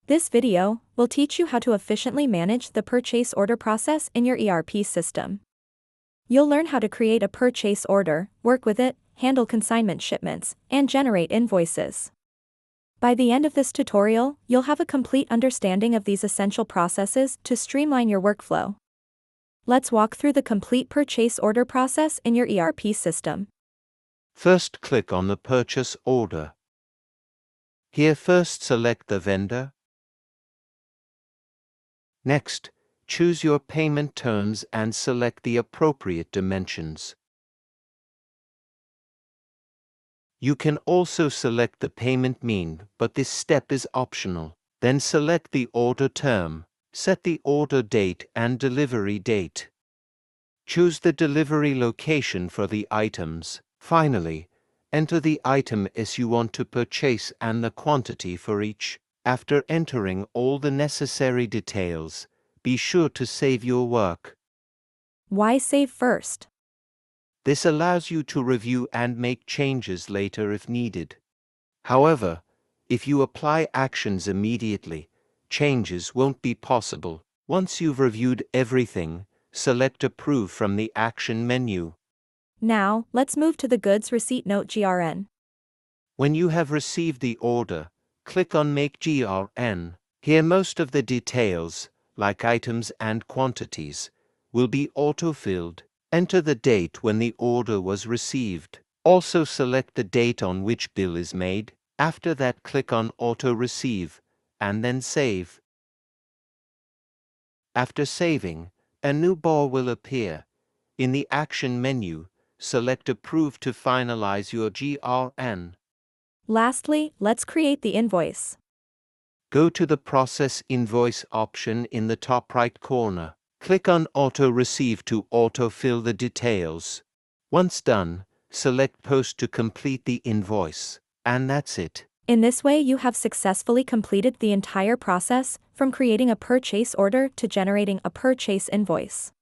This video will teach you how to efficiently manage the purchase order process in your ERP system. You'll learn how to create a purchase order, work with it, handle consignment shipments, and generate invoices. By the end of this tutorial, you'll have a complete understanding of these essential processes to streamline your workflow. Let's walk through the complete purchase order process in your ERP system. First, click on the purchase order. Here, first select the vendor. Next, choose your payment terms and select the appropriate dimensions. You can also select the payment mean, but this step is optional. Then select the order term, set the order date and delivery date. Choose the delivery location for the items. Finally, enter the item as you want to purchase and the quantity for each. After entering all the necessary details, be sure to save your work. Why save first? This allows you to review and make changes later if needed. However, if you apply actions immediately, changes won't be possible. Once you've reviewed everything, select Approve from the Action menu. Now, let's move to the Goods Receipt Note GRN. When you have received the order, click on Make GRN. Here most of the details, like items and quantities, will be auto-filled. Enter the date when the order was received. Also select the date on which bill is made. After that, click on Auto Receive, and then Save. After saving, a new bar will appear. In the Action menu, select Approve to finalize your GRN. Lastly, let's create the invoice. Go to the Process Invoice option in the top right corner. Click on Auto Receive to auto-fill the details. Once done, select Post to complete the invoice. And that's it. In this way, you have successfully completed the entire process, from creating a purchase order to generating a purchase invoice.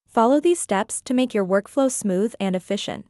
Follow these steps to make your workflow smooth and efficient.